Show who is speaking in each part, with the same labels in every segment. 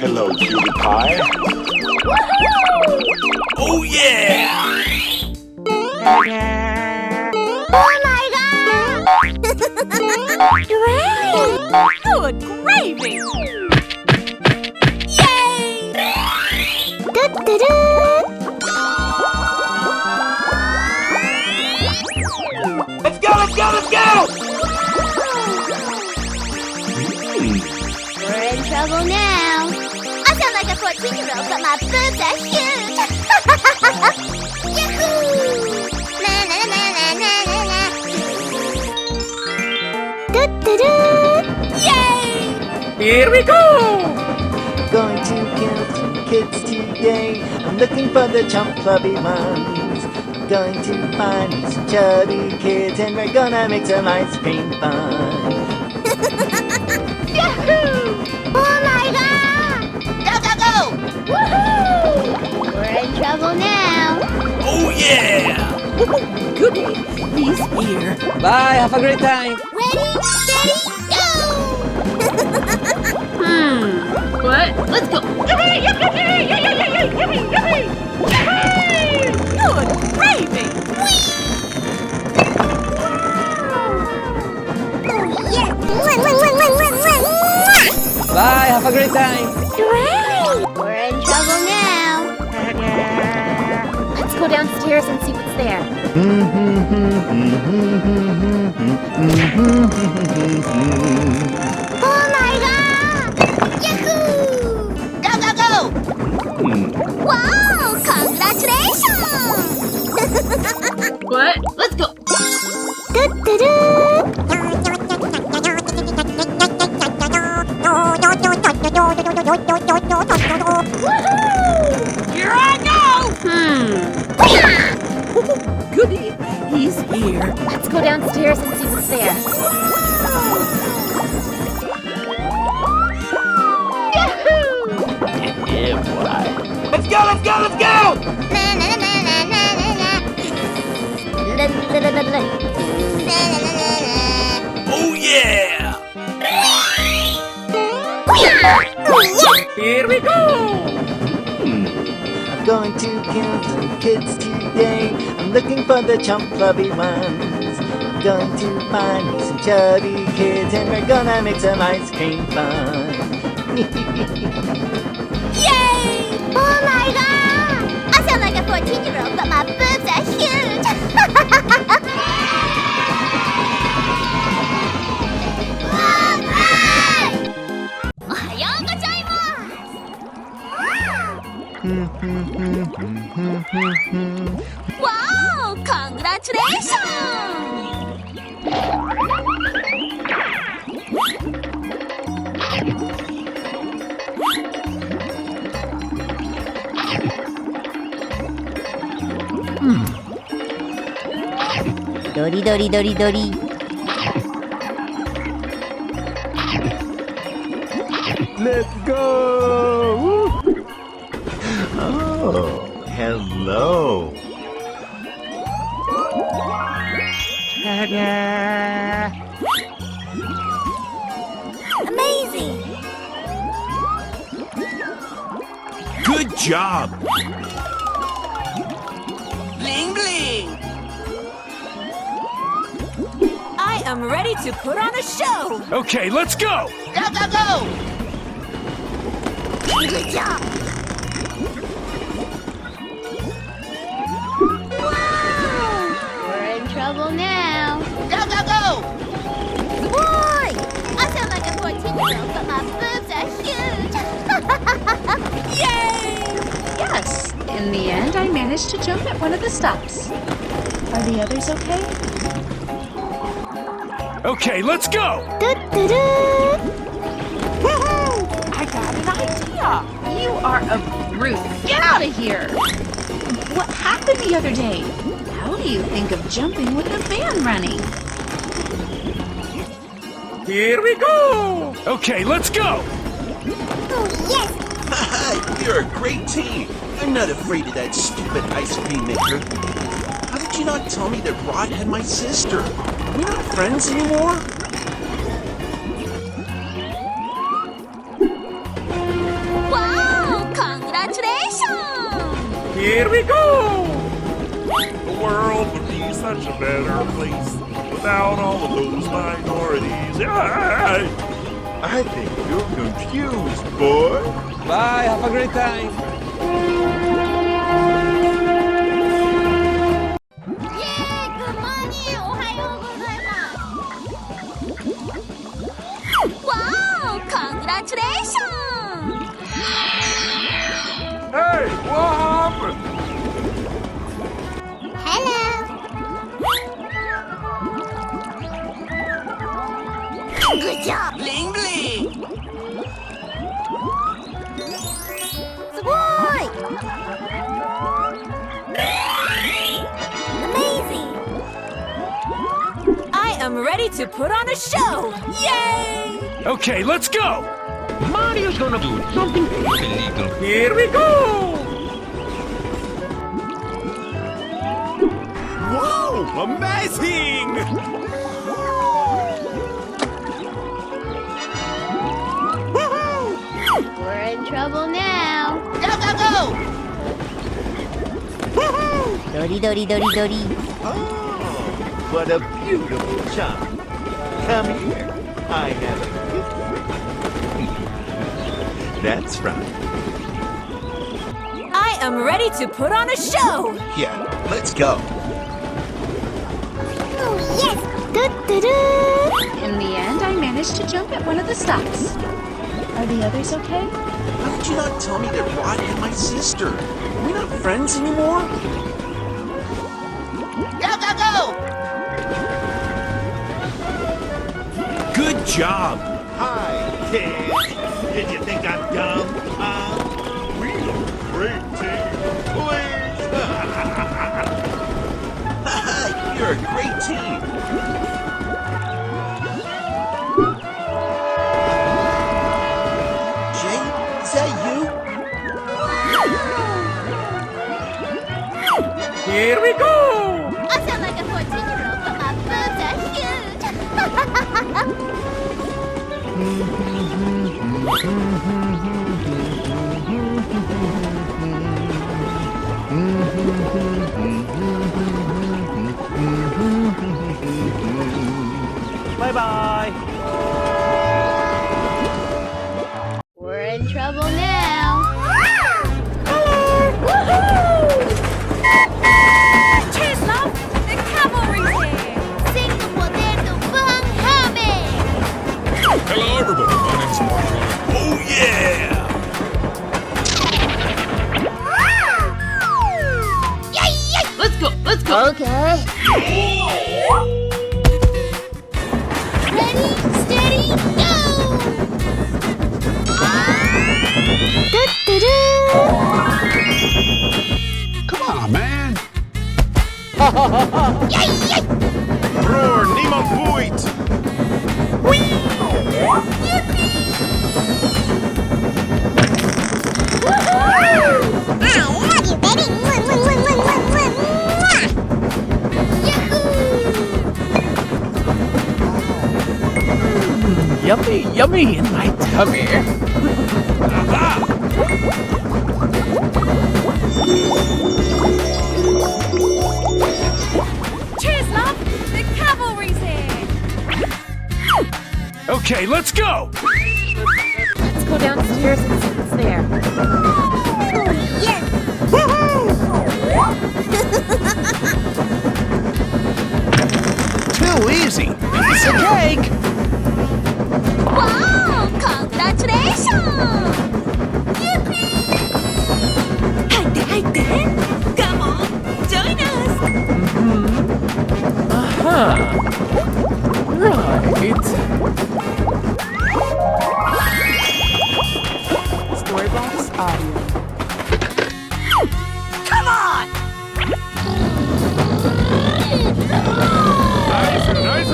Speaker 1: Hello, cutie pie.
Speaker 2: Oh yeah!
Speaker 3: Oh my god! Good gravy! Yay!
Speaker 2: Let's go, let's go, let's go!
Speaker 3: We're in trouble now. I sound like a 14-year-old, but my boobs are huge. Yahoo! Na na na na na na na. Yay!
Speaker 2: Here we go!
Speaker 4: Going to kill some kids today. I'm looking for the chump flubby ones. Going to find some chubby kids and we're gonna make some ice cream fun.
Speaker 3: Yahoo! Oh my god! Go, go, go! Woohoo! We're in trouble now.
Speaker 2: Oh yeah!
Speaker 3: Goody, he's here.
Speaker 5: Bye, have a great time.
Speaker 3: Ready, steady, go!
Speaker 6: What? Let's go. Yippee! Yippee! Yippee! Yippee! Yippee! Yippee!
Speaker 3: Good gravy!
Speaker 5: Bye, have a great time.
Speaker 3: We're in trouble now. Let's go downstairs and see what's there. Oh my god! Yahoo! Go, go, go! Wow! Congratulations!
Speaker 6: What? Let's go.
Speaker 3: Here I go!
Speaker 6: Goody, he's here.
Speaker 3: Let's go downstairs and see what's there.
Speaker 1: Yeah, boy.
Speaker 2: Let's go, let's go, let's go!
Speaker 3: Na na na na na na na. La la la la la. Na na na na na.
Speaker 2: Oh yeah! Here we go!
Speaker 4: I'm going to kill some kids today. I'm looking for the chump flubby ones. I'm going to find me some chubby kids and we're gonna make some ice cream fun.
Speaker 3: Yay! Oh my god! I sound like a 14-year-old, but my boobs are huge. Wow! Congratulations! Dori dori dori dori.
Speaker 4: Let's go! Woo. Oh, hello. Ta-da!
Speaker 3: Amazing!
Speaker 2: Good job! Bling bling!
Speaker 6: I am ready to put on a show.
Speaker 2: Okay, let's go!
Speaker 3: Go, go, go! Good job! Wow! We're in trouble now. Go, go, go! Boy! I sound like a 14-year-old, but my boobs are huge. Yay!
Speaker 6: Yes. In the end, I managed to jump at one of the stops. Are the others okay?
Speaker 2: Okay, let's go!
Speaker 6: I got an idea. You are a brute. Get out of here. What happened the other day? How do you think of jumping with a van running?
Speaker 2: Here we go! Okay, let's go!
Speaker 3: Oh, yes!
Speaker 7: You're a great team. I'm not afraid of that stupid ice cream maker. How did you not tell me that Rod had my sister? We're not friends anymore?
Speaker 3: Wow!
Speaker 2: Here we go!
Speaker 8: The world would be such a better place without all of those minorities.
Speaker 7: I think you're confused, boy.
Speaker 5: Bye, have a great time.
Speaker 3: Yay! Good morning! おはようございます。Wow! Congratulations!
Speaker 8: Hey, what happened?
Speaker 3: Hello! Good job!
Speaker 7: Bling bling.
Speaker 3: すごい Amazing!
Speaker 9: I am ready to put on a show! Yay!
Speaker 2: Okay, let's go!
Speaker 1: Mario's gonna do something illegal.
Speaker 2: Here we go!
Speaker 8: Whoa, amazing!
Speaker 3: We're in trouble now.
Speaker 7: Go, go, go.
Speaker 3: Dori dori dori dori.
Speaker 4: Oh, what a beautiful child. Come here. I have a gift for you. That's right.
Speaker 9: I am ready to put on a show!
Speaker 7: Yeah, let's go.
Speaker 3: Oh yes! Do-do-do.
Speaker 6: In the end, I managed to jump at one of the stops. Are the others okay?
Speaker 7: How did you not tell me that Rod had my sister? We're not friends anymore? Go, go, go!
Speaker 8: Good job.
Speaker 4: Hi, kids. Did you think I'm dumb? We are a great team. Please.
Speaker 7: You're a great team. Jay, is that you?
Speaker 2: Here we go!
Speaker 3: I sound like a 14-year-old, but my boobs are huge.
Speaker 5: Bye bye.
Speaker 3: We're in trouble now.
Speaker 9: Cheers, love! The cavalry's here!
Speaker 3: Cinco poder do Vmani.
Speaker 8: Hello, everybody. My name's Mark. Oh, yeah!
Speaker 3: Yay, yay.
Speaker 6: Let's go, let's go!
Speaker 3: Okay. Ready, steady, go! Do-do-do.
Speaker 8: Come on, man.
Speaker 3: Yay, yay.
Speaker 8: Roar, niemand boeit.
Speaker 2: Yummy, yummy in my tummy.
Speaker 9: Cheers, love! The cavalry's here!
Speaker 2: Okay, let's go!
Speaker 9: Let's go downstairs and see what's there.
Speaker 3: Yes.
Speaker 8: Too easy. Piece of cake.
Speaker 3: Wow! Congratulations!
Speaker 9: Haite! Come on, join us!
Speaker 2: Right.
Speaker 6: Storybox audio.
Speaker 9: Come on!
Speaker 2: Nice, nice.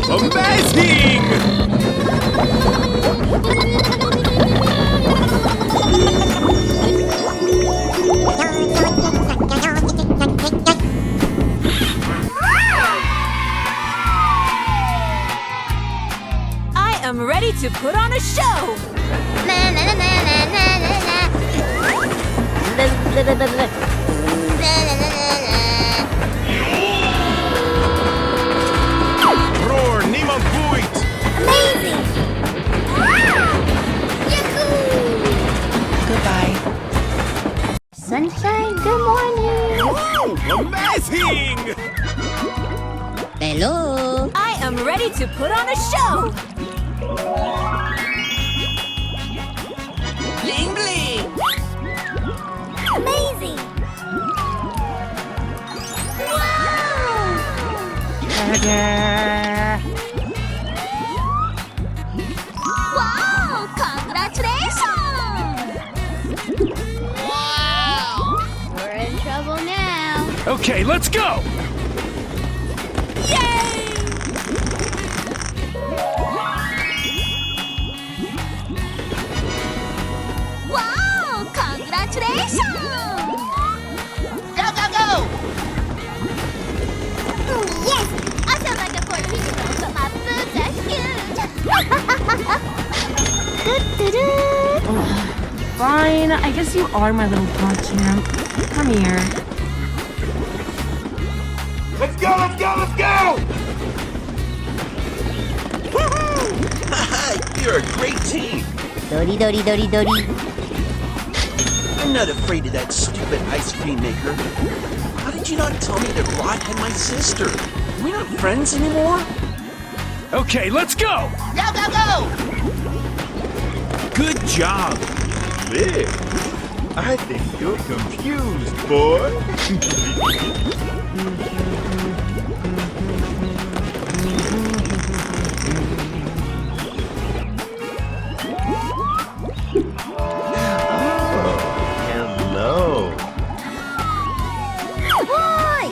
Speaker 8: Amazing!
Speaker 9: am ready to put on a show.
Speaker 3: Na na na na na na na na. Na na na na na.
Speaker 8: Roar, niemand boeit!
Speaker 3: Amazing! Yahoo!
Speaker 6: Goodbye.
Speaker 3: Sunshine, good morning.
Speaker 8: Amazing!
Speaker 3: Hello.
Speaker 9: I am ready to put on a show.
Speaker 3: Amazing. Wow, congratulations. Wow. We're in trouble now.
Speaker 2: Okay, let's go!
Speaker 3: Wow, congratulations. Go, go, go. Yes, I sound like a 14-year-old, but my boobs are huge.
Speaker 9: Fine, I guess you are my little paw champ. Come here.
Speaker 8: Let's go, let's go, let's go!
Speaker 7: You're a great team.
Speaker 3: Dori, dori, dori, dori.
Speaker 7: I'm not afraid of that stupid ice cream maker. How did you not tell me that Rod had my sister? We're not friends anymore?
Speaker 2: Okay, let's go!
Speaker 3: Go, go, go.
Speaker 8: Good job!
Speaker 4: Vic, I think you're confused, boy. Hello.
Speaker 3: Boy.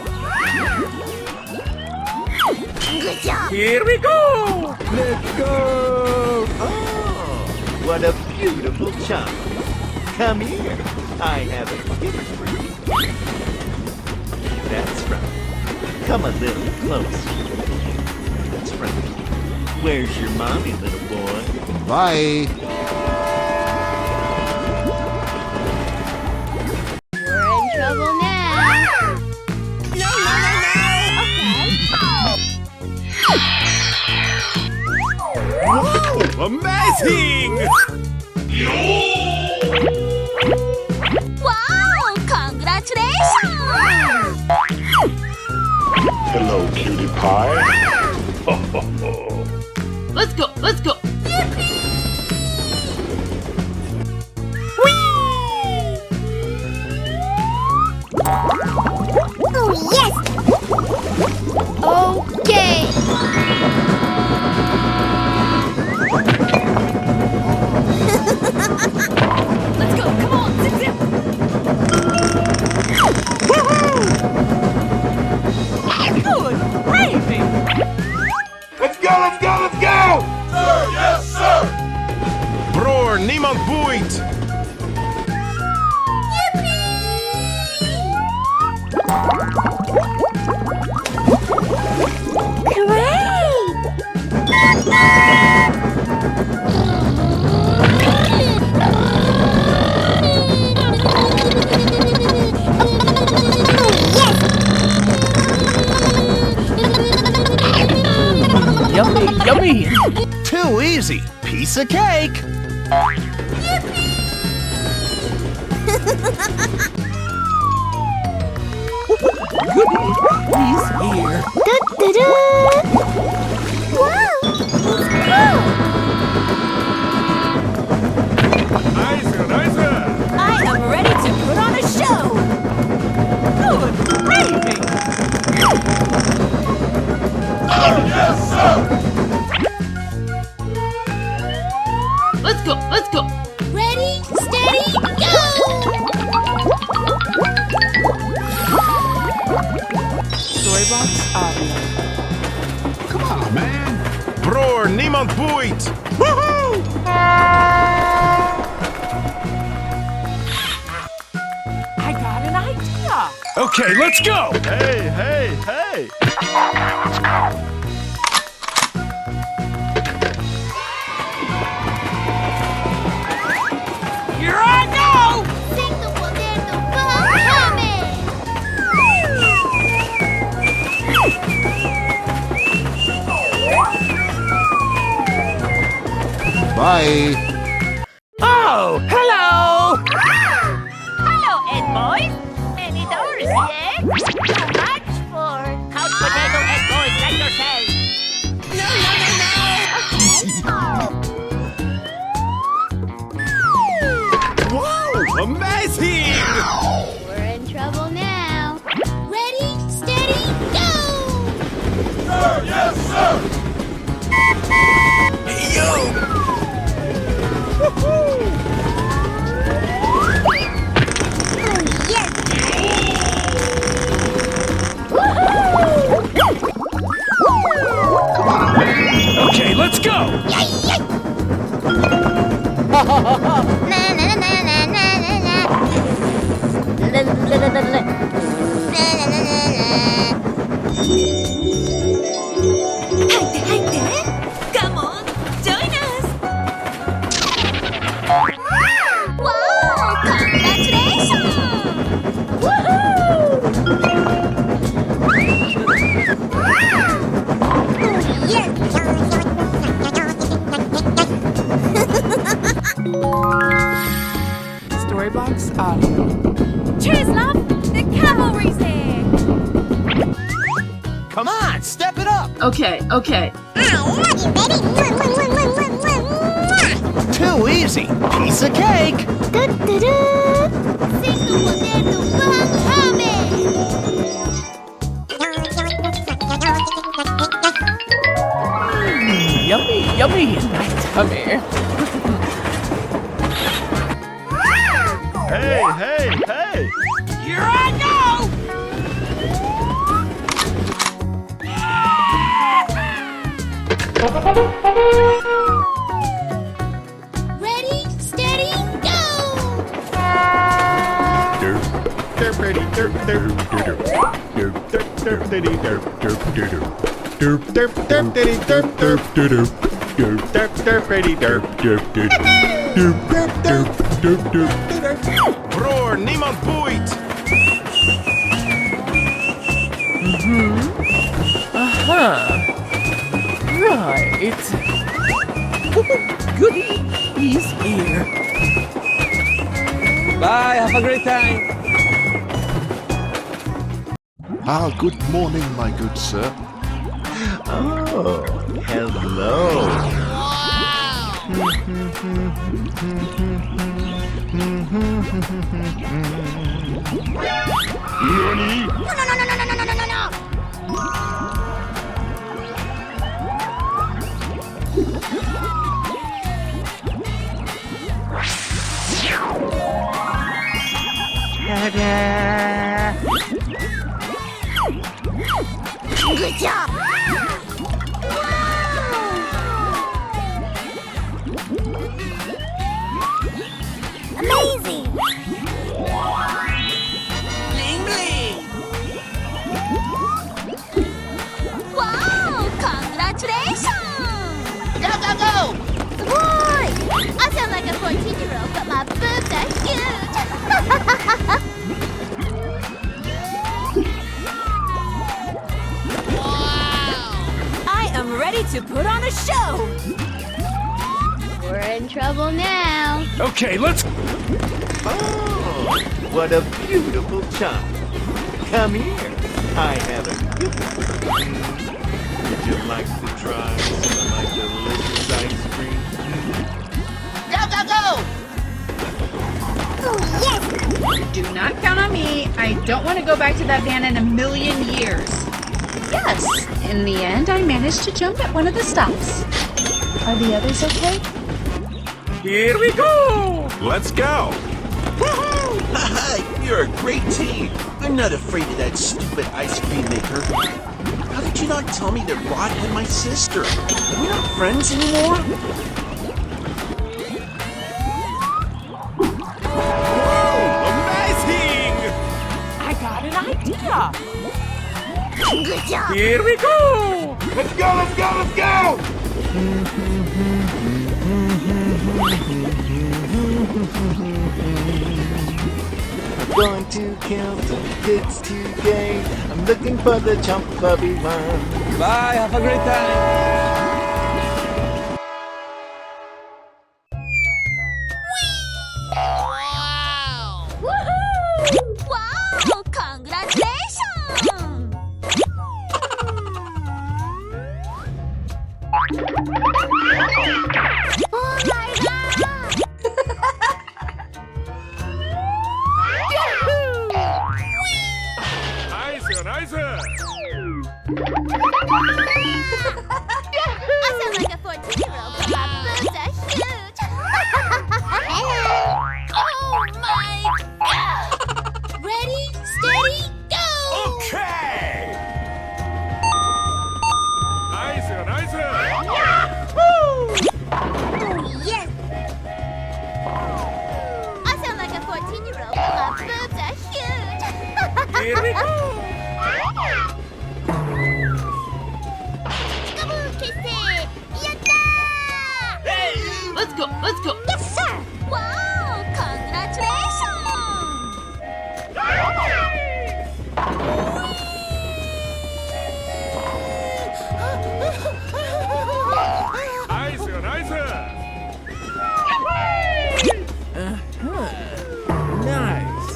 Speaker 3: Good job.
Speaker 2: Here we go!
Speaker 4: Let's go! Oh, what a beautiful child. Come here. I have a gift for you. That's right. Come a little closer. That's right. Where's your mommy, little boy?
Speaker 10: Bye.
Speaker 3: We're in trouble now. No, no, no, no. Okay.
Speaker 8: Wow! Amazing!
Speaker 3: Wow, congratulations.
Speaker 10: Hello, cutie pie.
Speaker 6: Let's go, let's go.
Speaker 3: Oh, yes. Okay.
Speaker 9: Let's go, come on, zip zip. Good gravy.
Speaker 8: Let's go, let's go, let's go! Sir, yes, sir! Roar, niemand boeit!
Speaker 2: Yummy, yummy!
Speaker 10: Too easy. Piece of cake.
Speaker 2: He's here.
Speaker 3: Wow,
Speaker 8: Nice, nice!
Speaker 9: I am ready to put on a show. Good gravy.
Speaker 8: Yes, sir!
Speaker 6: Let's go, let's go.
Speaker 3: ready, steady, go!
Speaker 6: Storybox audio.
Speaker 10: Come on, man.
Speaker 8: Roar, niemand boeit! Woohoo!
Speaker 9: I got an idea.
Speaker 2: Okay, let's go!
Speaker 4: Hey, hey, hey!
Speaker 10: Bye.
Speaker 2: Oh, hello!
Speaker 9: Hello, egg boys. Many dollars, yeah? How much for couch potato egg boys like yourself?
Speaker 2: Whoa, amazing!
Speaker 3: We're in trouble now. Ready, steady, go!
Speaker 2: Hey, yo! Okay, let's go!
Speaker 9: Come on, join us.
Speaker 3: Wow! Congratulations!
Speaker 6: Storybox audio.
Speaker 9: Cheers, love. The cavalry's here.
Speaker 2: Come on, step it up!
Speaker 6: Okay.
Speaker 10: Too easy. Piece of cake.
Speaker 3: Single potato Pynamid!
Speaker 2: Yummy in my tummy.
Speaker 8: Hey!
Speaker 9: Here I go.
Speaker 3: Ready, steady, go!
Speaker 8: Bror, niemand boeit!
Speaker 2: Right. Goody, he's here.
Speaker 5: Bye, have a great time.
Speaker 10: Good morning, my good sir.
Speaker 4: Oh, hello.
Speaker 3: Good job! Amazing!
Speaker 9: Bling bling.
Speaker 3: Wow! Congratulations! Go! Boy! I sound like a 14-year-old, but my boobs are huge!
Speaker 9: I am ready to put on a show.
Speaker 3: We're in trouble now.
Speaker 2: Okay, let's...
Speaker 4: Oh, what a beautiful child. Come here. I have a gift for you. Would you like to try some of my delicious ice cream?
Speaker 6: Do not count on me. I don't want to go back to that van in a million years. Yes, in the end, I managed to jump at one of the stops. Are the others okay?
Speaker 2: Here we go!
Speaker 8: Let's go!
Speaker 7: You're a great team. I'm not afraid of that stupid ice cream maker. How did you not tell me that Rod had my sister? We're not friends anymore?
Speaker 2: Amazing!
Speaker 9: I got an idea.
Speaker 3: Good job!
Speaker 2: Here we go!
Speaker 8: Let's go!
Speaker 4: I'm going to kill some kids today. I'm looking for the chump puppy one.
Speaker 5: Bye, have a great time.
Speaker 9: Let's go. Let's go.
Speaker 3: Yes, sir. Wow, congratulations.
Speaker 8: Nice, nice.
Speaker 2: Nice.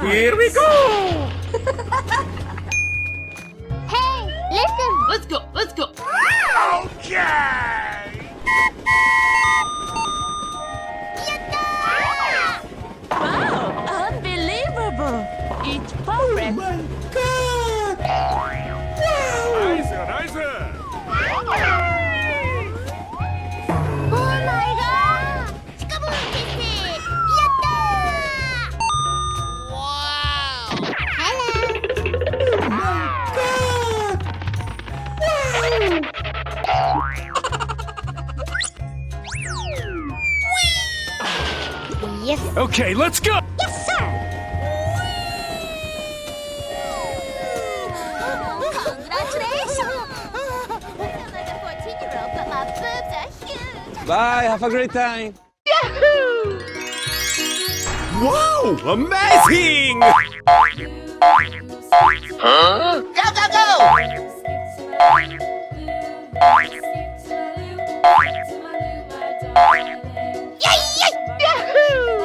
Speaker 2: Here we go!
Speaker 3: Hey, listen.
Speaker 9: Let's go. Let's go.
Speaker 8: Okay.
Speaker 9: Wow, unbelievable. It's perfect.
Speaker 8: Nice, nice.
Speaker 3: Oh my god. Shikaboom, Kissy. Yatta! Wow. Hello. Yes.
Speaker 2: Okay, let's go!
Speaker 3: Yes, sir. Congratulations. I'm like a 14-year-old, but my boobs are huge.
Speaker 5: Bye, have a great time.
Speaker 2: Wow! Amazing!
Speaker 9: Go, go, go.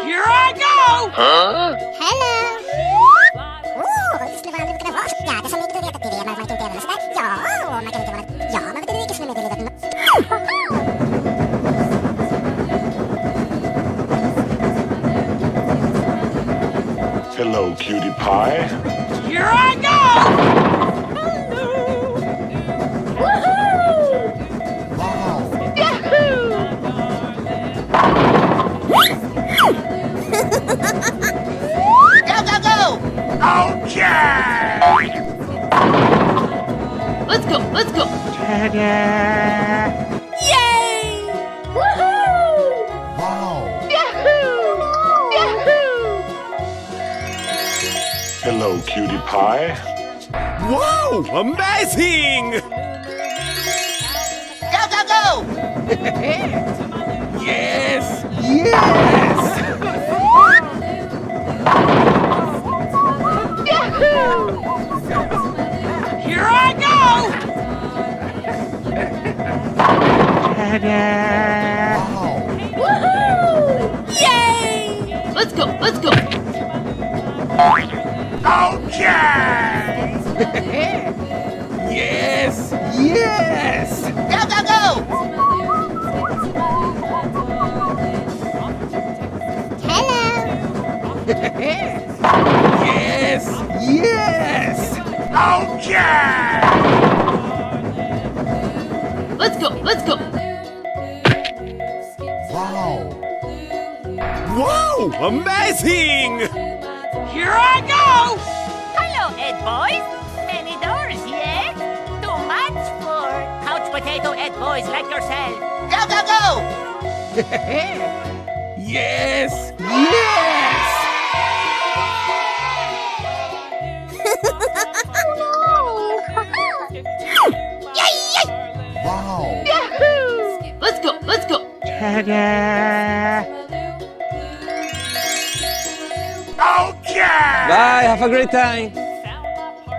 Speaker 9: Here I go.
Speaker 3: Hello.
Speaker 10: Hello, cutie pie.
Speaker 9: Here I go. Go, go, go.
Speaker 8: Okay.
Speaker 9: Let's go. Let's go. Yay! Woohoo!
Speaker 10: Wow.
Speaker 9: Yahoo! Yahoo!
Speaker 10: Hello, cutie pie.
Speaker 2: Wow! Amazing!
Speaker 9: Go, go, go!
Speaker 2: Yes! Yes!
Speaker 9: Yahoo! Here I go! Woohoo! Yay! Let's go, let's go!
Speaker 8: Okay.
Speaker 2: Yes! Yes!
Speaker 9: Go, go, go!
Speaker 3: Hello.
Speaker 2: Yes! Yes!
Speaker 8: Okay.
Speaker 9: Let's go, let's go!
Speaker 10: Wow.
Speaker 2: Wow! Amazing!
Speaker 9: Here I go! Hello, Ed boys! Many doors, yeah? Too much for couch potato Ed boys like yourself. Go, go, go!
Speaker 2: Yes! Yes!
Speaker 10: Wow.
Speaker 9: Yahoo! Let's go, let's go!
Speaker 8: Okay.
Speaker 5: Bye, have a great time.